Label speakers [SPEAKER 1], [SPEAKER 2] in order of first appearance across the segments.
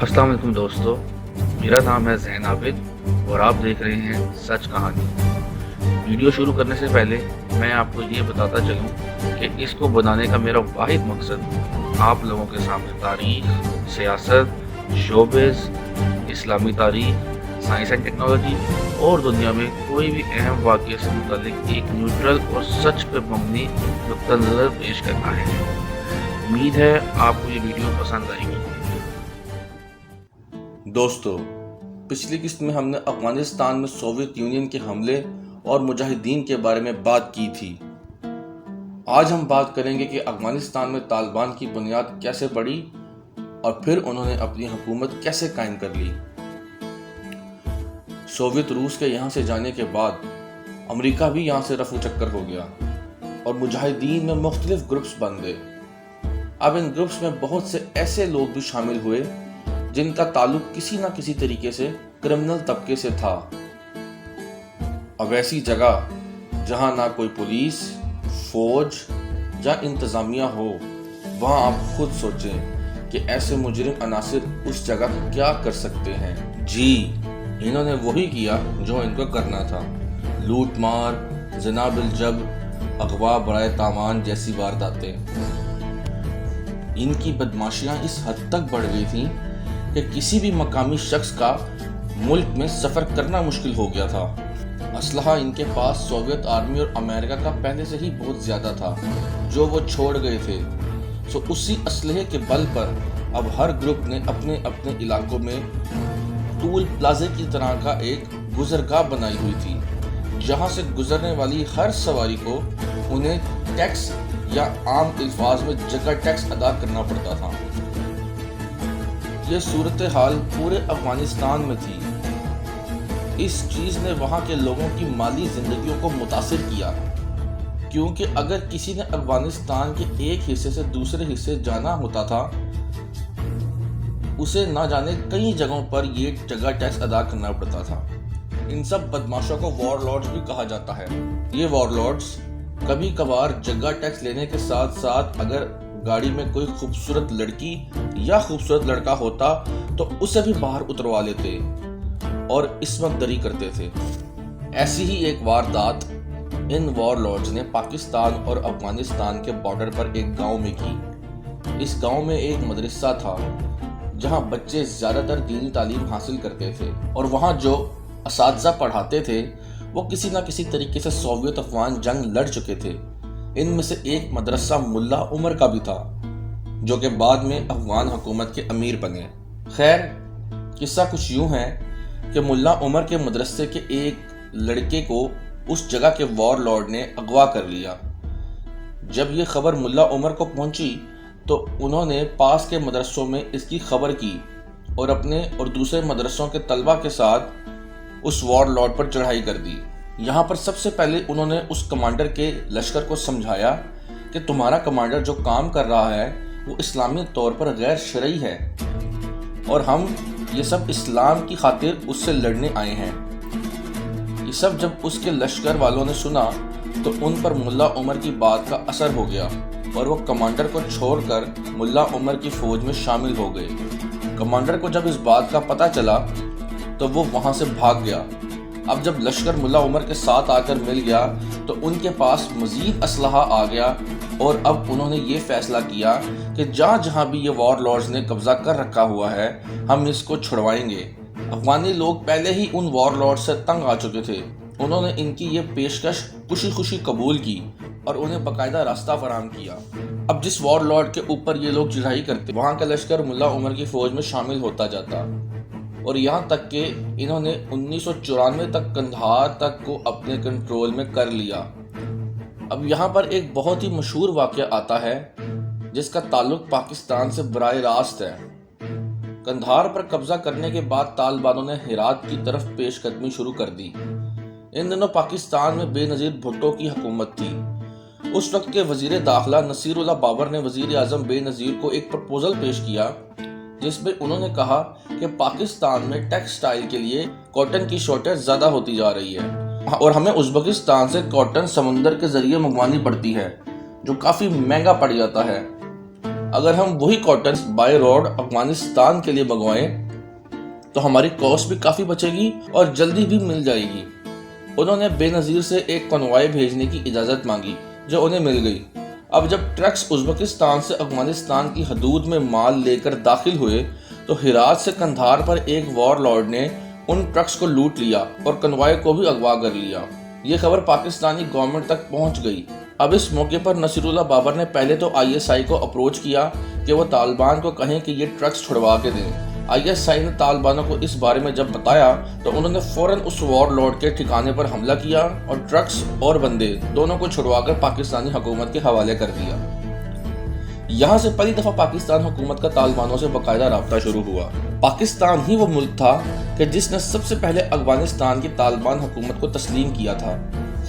[SPEAKER 1] अस्सलाम वालेकुम दोस्तों, मेरा नाम है ज़ैन आबिद और आप देख रहे हैं सच कहानी। वीडियो शुरू करने से पहले मैं आपको ये बताता चलूँ कि इसको बनाने का मेरा वाहिद मकसद आप लोगों के सामने तारीख़, सियासत, शोबिज़, इस्लामी तारीख़, साइंस एंड टेक्नोलॉजी और दुनिया में कोई भी अहम वाक़ये से मुताल्लिक़ एक न्यूट्रल और सच पर मबनी नुक्ता नज़र पेश करना है। उम्मीद है आपको ये वीडियो पसंद आएगी।
[SPEAKER 2] दोस्तों, पिछली किस्त में हमने अफगानिस्तान में सोवियत यूनियन के हमले और मुजाहिदीन के बारे में बात की थी। आज हम बात करेंगे कि अफगानिस्तान में तालिबान की बुनियाद कैसे पड़ी और फिर उन्होंने अपनी हुकूमत कैसे कायम कर ली। सोवियत रूस के यहाँ से जाने के बाद अमेरिका भी यहाँ से रफू चक्कर हो गया और मुजाहिदीन में मुख्तलिफ ग्रुप्स बन गए। अब इन ग्रुप्स में बहुत से ऐसे लोग भी शामिल हुए जिनका ताल्लुक किसी न किसी तरीके से क्रिमिनल तबके से था। अब ऐसी जगह जहां ना कोई पुलिस, फौज या इंतजामिया हो, वहां आप खुद सोचें कि ऐसे मुजरिम अनासिर उस जगह क्या कर सकते हैं। जी, इन्होंने वही किया जो इनको करना था। लूट मार, ज़िना बिल जब, अगवा बराए तावान जैसी वारदातें। इनकी बदमाशियां इस हद तक बढ़ गई थीं कि किसी भी मकामी शख्स का मुल्क में सफ़र करना मुश्किल हो गया था। असलहा इनके पास सोवियत आर्मी और अमेरिका का पहले से ही बहुत ज़्यादा था जो वो छोड़ गए थे। सो उसी असलहे के बल पर अब हर ग्रुप ने अपने अपने इलाकों में टूल प्लाजे की तरह का एक गुजरगाह बनाई हुई थी जहाँ से गुजरने वाली हर सवारी को उन्हें टैक्स या आम अल्फाज में जगह टैक्स अदा करना पड़ता था। ये सूरत हाल पूरे अफगानिस्तान में थी। इस चीज़ ने वहाँ के लोगों की माली ज़िंदगियों को मुतासिर किया, क्योंकि अगर किसी ने अफगानिस्तान के एक हिस्से से दूसरे हिस्से जाना होता था, उसे ना जाने कई जगहों पर ये जगह टैक्स अदा करना पड़ता था। इन सब बदमाशों को वॉरलॉर्ड्स भी कहा जाता है। ये वॉरलॉर्ड्स कभी कभार जगह टैक्स लेने के साथ साथ अगर गाड़ी में कोई खूबसूरत लड़की या खूबसूरत लड़का होता तो उसे भी बाहर उतरवा लेते और इस्मत दरी करते थे। ऐसी ही एक वारदात इन वॉरलॉर्ड्स ने पाकिस्तान और अफगानिस्तान के बॉर्डर पर एक गांव में की। इस गांव में एक मदरसा था जहां बच्चे ज़्यादातर दीनी तालीम हासिल करते थे और वहां जो असातिज़ा पढ़ाते थे वो किसी न किसी तरीके से सोवियत अफगान जंग लड़ चुके थे। इनमें से एक मदरसा मुल्ला उमर का भी था जो कि बाद में अफगान हुकूमत के अमीर बने। खैर, किस्सा कुछ यूं है कि मुल्ला उमर के मदरसे के एक लड़के को उस जगह के वॉरलॉर्ड ने अगवा कर लिया। जब ये खबर मुल्ला उमर को पहुंची तो उन्होंने पास के मदरसों में इसकी खबर की और अपने और दूसरे मदरसों के तलबा के साथ उस वॉरलॉर्ड पर चढ़ाई कर दी। यहाँ पर सबसे पहले उन्होंने उस कमांडर के लश्कर को समझाया कि तुम्हारा कमांडर जो काम कर रहा है वो इस्लामी तौर पर गैर शरई है और हम ये सब इस्लाम की खातिर उससे लड़ने आए हैं। ये सब जब उसके लश्कर वालों ने सुना तो उन पर मुल्ला उमर की बात का असर हो गया और वो कमांडर को छोड़कर मुल्ला उमर की फौज में शामिल हो गए। कमांडर को जब इस बात का पता चला तो वो वहाँ से भाग गया। अब जब लश्कर मुल्ला उमर के साथ आकर मिल गया तो उनके पास मजीद असलहा आ गया और अब उन्होंने ये फैसला किया कि जहाँ भी ये वॉरलॉर्ड्स ने कब्जा कर रखा हुआ है हम इसको छुड़वाएंगे। अफगानी लोग पहले ही उन वॉरलॉर्ड्स से तंग आ चुके थे। उन्होंने इनकी ये पेशकश खुशी खुशी कबूल की और उन्हें बाकायदा रास्ता फराहम किया। अब जिस वॉरलॉर्ड के ऊपर ये लोग चढ़ाई करते वहाँ का लश्कर मुल्ला उमर की फौज में शामिल होता जाता और यहाँ तक कि इन्होंने 1994 तक कंधार तक को अपने कंट्रोल में कर लिया। अब यहाँ पर एक बहुत ही मशहूर वाक़या आता है जिसका ताल्लुक पाकिस्तान से बराह रास्त है। कंधार पर कब्जा करने के बाद तालिबानों ने हेरात की तरफ पेशकदमी शुरू कर दी। इन दिनों पाकिस्तान में बेनज़ीर भुट्टो की हुकूमत थी। उस वक्त के वज़ीर दाखिला नसीरुल्लाह बाबर ने वज़ीर आज़म बेनज़ीर को एक प्रपोजल पेश किया जिसमें उन्होंने कहा कि पाकिस्तान में टेक्सटाइल के लिए कॉटन की शॉर्टेज ज़्यादा होती जा रही है और हमें उज़्बेकिस्तान से कॉटन समुंदर के ज़रिए मंगवानी पड़ती है जो काफ़ी महंगा पड़ जाता है। اگر ہم وہی کاٹن بائی روڈ افغانستان کے لیے منگوائیں تو ہماری کاسٹ بھی کافی بچے گی اور جلدی بھی مل جائے گی۔ انہوں نے بے نظیر سے ایک کنوائے بھیجنے کی اجازت مانگی جو انہیں مل گئی۔ اب جب ٹرکس ازبکستان سے افغانستان کی حدود میں مال لے کر داخل ہوئے تو ہرات سے قندھار پر ایک وار لارڈ نے ان ٹرکس کو لوٹ لیا اور کنوائے کو بھی اغوا کر لیا۔ یہ خبر پاکستانی گورنمنٹ تک پہنچ گئی۔ اب اس موقع پر نصیر اللہ بابر نے پہلے تو ISI کو اپروچ کیا کہ وہ طالبان کو کہیں کہ یہ ٹرکس چھڑوا کے دیں۔ ISI نے طالبانوں کو اس بارے میں جب بتایا تو انہوں نے فوراً اس وار لارڈ کے ٹھکانے پر حملہ کیا اور ٹرکس اور بندے دونوں کو چھڑوا کر پاکستانی حکومت کے حوالے کر دیا۔ یہاں سے پہلی دفعہ پاکستان حکومت کا طالبانوں سے باقاعدہ رابطہ شروع ہوا۔ پاکستان ہی وہ ملک تھا کہ جس نے سب سے پہلے افغانستان کی طالبان حکومت کو تسلیم کیا تھا۔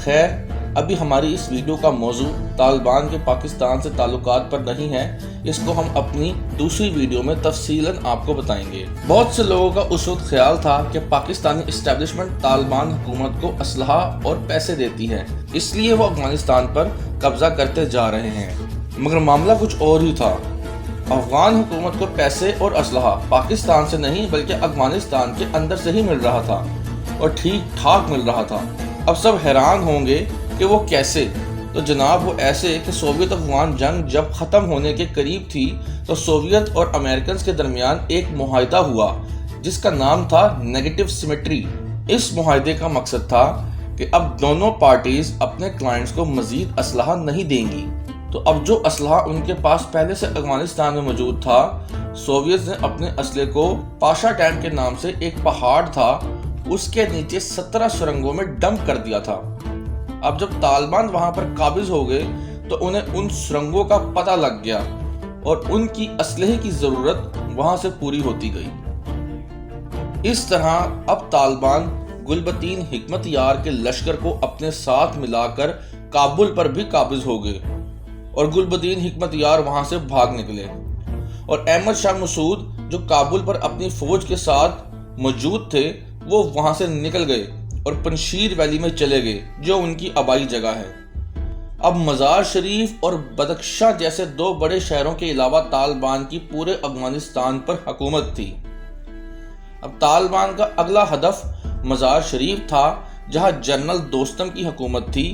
[SPEAKER 2] خیر، ابھی ہماری اس ویڈیو کا موضوع طالبان کے پاکستان سے تعلقات پر نہیں ہے، اس کو ہم اپنی دوسری ویڈیو میں تفصیلاً آپ کو بتائیں گے۔ بہت سے لوگوں کا اس وقت خیال تھا کہ پاکستانی اسٹیبلشمنٹ طالبان حکومت کو اسلحہ اور پیسے دیتی ہے، اس لیے وہ افغانستان پر قبضہ کرتے جا رہے ہیں، مگر معاملہ کچھ اور ہی تھا۔ افغان حکومت کو پیسے اور اسلحہ پاکستان سے نہیں بلکہ افغانستان کے اندر سے ہی مل رہا تھا اور ٹھیک ٹھاک مل رہا تھا۔ اب سب حیران ہوں گے کہ وہ کیسے؟ تو جناب وہ ایسے کہ سوویت افغان جنگ جب ختم ہونے کے قریب تھی تو سوویت اور امریکنز کے درمیان ایک معاہدہ ہوا جس کا نام تھا نیگیٹو سیمیٹری۔ اس معاہدے کا مقصد تھا کہ اب دونوں پارٹیز اپنے کلائنٹس کو مزید اسلحہ نہیں دیں گی۔ تو اب جو اسلحہ ان کے پاس پہلے سے افغانستان میں موجود تھا، سوویت نے اپنے اسلحے کو پاشا ٹینک کے نام سے ایک پہاڑ تھا اس کے نیچے 17 سرنگوں میں ڈمپ کر دیا تھا۔ اب جب طالبان وہاں پر قابض ہو گئے تو انہیں ان سرنگوں کا پتہ لگ گیا اور ان کی اسلحے کی ضرورت وہاں سے پوری ہوتی گئی۔ اس طرح اب طالبان گلبدین حکمت یار کے لشکر کو اپنے ساتھ ملا کر کابل پر بھی قابض ہو گئے اور گلبدین حکمت یار وہاں سے بھاگ نکلے، اور احمد شاہ مسعود جو کابل پر اپنی فوج کے ساتھ موجود تھے وہ وہاں سے نکل گئے اور پنشیر ویلی میں چلے گئے جو ان کی آبائی جگہ ہے۔ اب مزار شریف اور بدخشاں جیسے دو بڑے شہروں کے علاوہ طالبان کی پورے افغانستان پر حکومت تھی۔ اب طالبان کا اگلا ہدف مزار شریف تھا جہاں جنرل دوستم کی حکومت تھی۔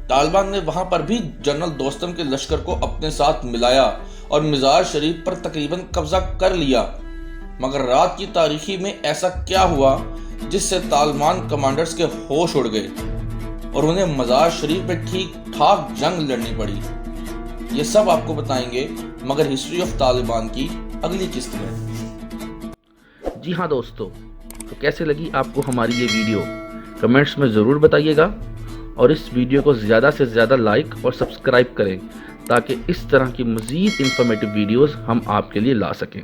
[SPEAKER 2] طالبان نے وہاں پر بھی جنرل دوستم کے لشکر کو اپنے ساتھ ملایا اور مزار شریف پر تقریباً قبضہ کر لیا، مگر رات کی تاریکی میں ایسا کیا ہوا جس سے طالبان کمانڈرز کے ہوش اڑ گئے اور انہیں مزار شریف میں ٹھیک ٹھاک جنگ لڑنی پڑی۔ یہ سب آپ کو بتائیں گے مگر ہسٹری آف طالبان کی اگلی قسط میں۔
[SPEAKER 1] جی ہاں دوستو، تو کیسے لگی آپ کو ہماری یہ ویڈیو؟ کمنٹس میں ضرور بتائیے گا اور اس ویڈیو کو زیادہ سے زیادہ لائک اور سبسکرائب کریں تاکہ اس طرح کی مزید انفارمیٹیو ویڈیوز ہم آپ کے لیے لا سکیں۔